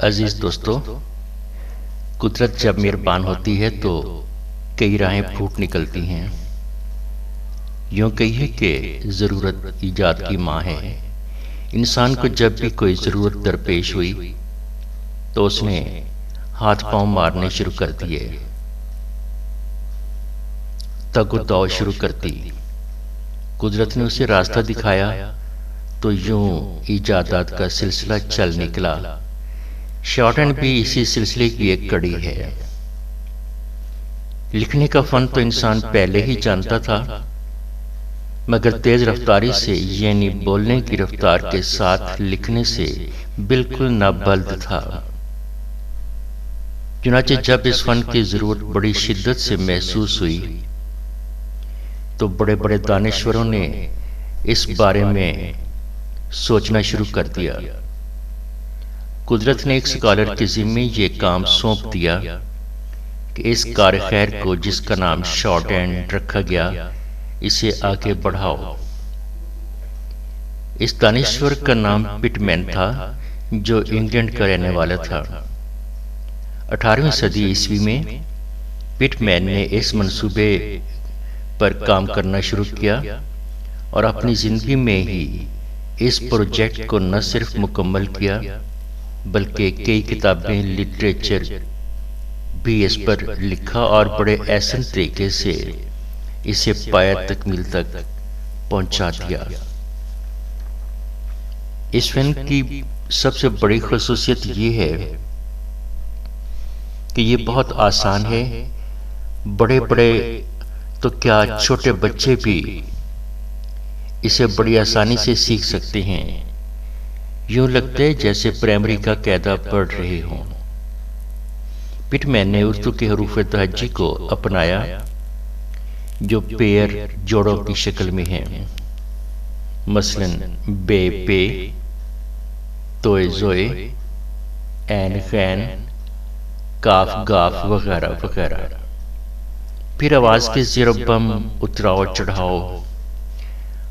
عزیز دوستو، قدرت جب مہربان ہوتی ہے تو کئی راہیں پھوٹ نکلتی ہیں۔ یوں کہیے کہ ضرورت ایجاد کی ماں ہے۔ انسان کو جب بھی کوئی ضرورت درپیش ہوئی تو اس نے ہاتھ پاؤں مارنے شروع کر دیے، تگ و دو شروع کر دی۔ قدرت نے اسے راستہ دکھایا تو یوں ایجادات کا سلسلہ چل نکلا۔ شارٹ ہینڈ بھی اسی سلسلے کی ایک کڑی ہے۔ لکھنے کا فن تو انسان پہلے ہی جانتا تھا، مگر تیز رفتاری سے یعنی بولنے کی رفتار کے ساتھ لکھنے سے بالکل نابلد تھا۔ چنانچہ جب اس فن کی ضرورت بڑی شدت سے محسوس ہوئی تو بڑے بڑے دانشوروں نے اس بارے میں سوچنا شروع کر دیا۔ قدرت نے ایک سکالر کے ذمے یہ کام سونپ دیا کہ اس کار خیر کو، جس کا نام شارٹ ہینڈ رکھا گیا، اسے آگے بڑھاؤ۔ اس دانشور کا نام پٹ مین تھا، جو انگلینڈ کا رہنے والا تھا۔ 18ویں صدی عیسوی میں پٹ مین نے اس منصوبے پر کام کرنا شروع کیا اور اپنی زندگی میں ہی اس پروجیکٹ کو نہ صرف مکمل کیا بلکہ کئی کتابیں، لٹریچر بھی اس پر لکھا اور بڑے احسن طریقے سے اسے پایہ تکمیل تک پہنچا دیا۔ اس فن کی سب سے بڑی خصوصیت یہ ہے کہ یہ بہت آسان ہے۔ بڑے بڑے تو کیا، چھوٹے بچے بھی اسے بڑی آسانی سے سیکھ سکتے ہیں۔ یوں لگتا ہے جیسے پرائمری کا قاعدہ پڑھ رہے ہوں۔ پٹ مین نے اردو کے حروف تہجی کو اپنایا، جو پیر جوڑوں کی شکل میں ہیں، مثلا بے پے، توئے زوئے، عین غین، کاف گاف وغیرہ وغیرہ۔ پھر آواز کے زیر و بم، اتراؤ چڑھاؤ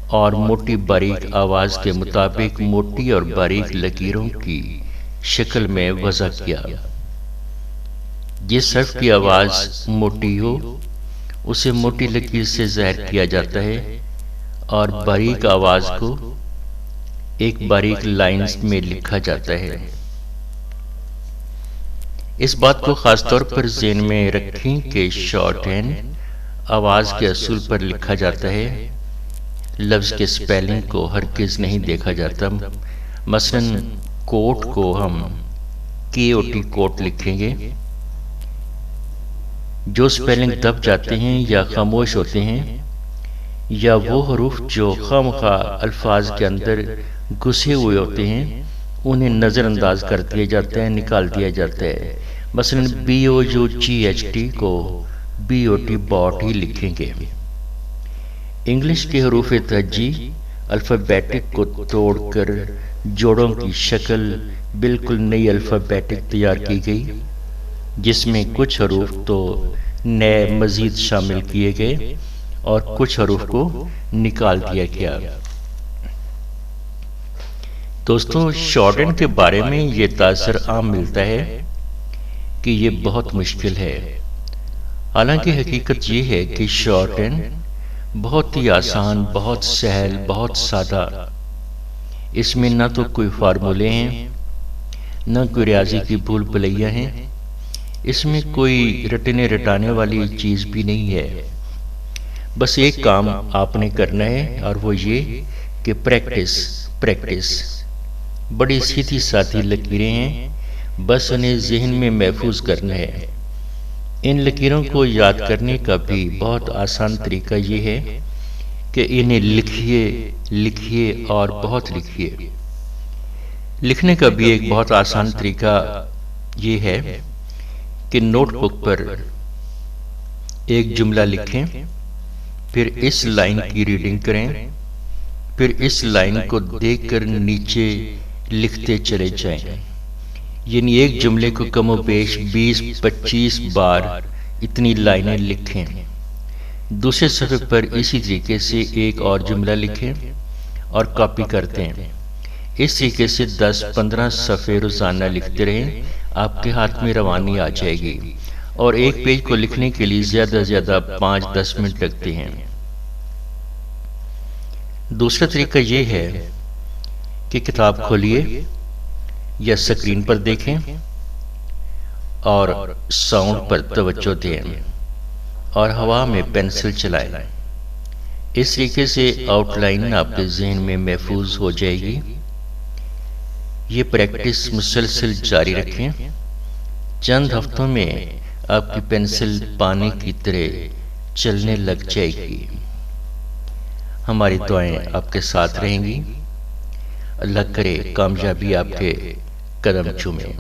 اور موٹی باریک آواز کے مطابق موٹی اور باریک لکیروں کی شکل میں وضع کیا۔ جس حرف کی آواز موٹی ہو اسے موٹی لکیر سے ظاہر کیا جاتا ہے اور باریک آواز کو ایک باریک لائنز میں لکھا جاتا ہے۔ اس بات کو خاص طور پر ذہن میں رکھیں کہ شارٹ ہینڈ آواز کے اصول پر لکھا جاتا ہے، لفظ کے سپیلنگ کو ہرگز نہیں دیکھا جاتا۔ مثلا کوٹ کو ہم KOT کوٹ لکھیں گے۔ جو سپیلنگ دب جاتے ہیں یا خاموش ہوتے ہیں، یا وہ حروف جو خواہ الفاظ کے اندر گھسے ہوئے ہوتے ہیں، انہیں نظر انداز کر دیا جاتا ہے، نکال دیا جاتا ہے۔ مثلا BOUGHT کو BOT باٹ ہی لکھیں گے۔ انگلش کے حروف تہجی الفابیٹک کو توڑ کر جوڑوں کی شکل بالکل نئی الفابیٹک تیار کی گئی، جس میں کچھ حروف تو نئے مزید شامل کیے گئے اور کچھ حروف کو نکال دیا گیا۔ دوستوں، شارٹ ہینڈ کے بارے میں یہ تاثر عام ملتا ہے کہ یہ بہت مشکل ہے، حالانکہ حقیقت یہ ہے کہ شارٹ ہینڈ بہت ہی آسان، بہت سہل، بہت سادہ۔ اس میں نہ تو کوئی فارمولے ہیں، نہ کوئی ریاضی کی بھول بھلیاں ہیں، اس میں کوئی رٹنے رٹانے والی چیز بھی نہیں ہے۔ بس ایک کام آپ نے کرنا ہے اور وہ یہ کہ پریکٹس۔ بڑی سیدھی سادھی لکیریں ہیں، بس انہیں ذہن میں محفوظ کرنا ہے۔ ان لکیروں کو یاد کرنے کا بھی بہت آسان طریقہ یہ ہے کہ انہیں لکھیے اور بہت لکھیے۔ لکھنے کا بھی ایک بہت آسان طریقہ یہ ہے کہ نوٹ بک پر ایک جملہ لکھیں، پھر اس لائن کی ریڈنگ کریں، پھر اس لائن کو دیکھ کر نیچے لکھتے چلے جائیں۔ یعنی ایک جملے کو کم و بیش 20-25 بار اتنی لائنیں لکھیں۔ دوسرے صفحے پر اسی طریقے سے ایک اور جملہ لکھیں اور کاپی کرتے ہیں۔ اس طریقے سے 10-15 صفحے روزانہ لکھتے رہیں، آپ کے ہاتھ میں روانی آ جائے گی، اور ایک پیج کو لکھنے کے لیے زیادہ سے زیادہ 5-10 منٹ لگتے ہیں۔ دوسرا طریقہ یہ ہے کہ کتاب کھولیے یا سکرین پر دیکھیں اور ساؤنڈ پر توجہ دیں اور ہوا میں پینسل چلائیں۔ اس طریقے سے آؤٹ لائن آپ کے ذہن میں محفوظ ہو جائے گی۔ یہ پریکٹس مسلسل جاری رکھیں، چند ہفتوں میں آپ کی پینسل پانی کی طرح چلنے لگ جائے گی۔ ہماری دعائیں آپ کے ساتھ رہیں گی۔ اللہ کرے کامیابی آپ کے قدم چومے۔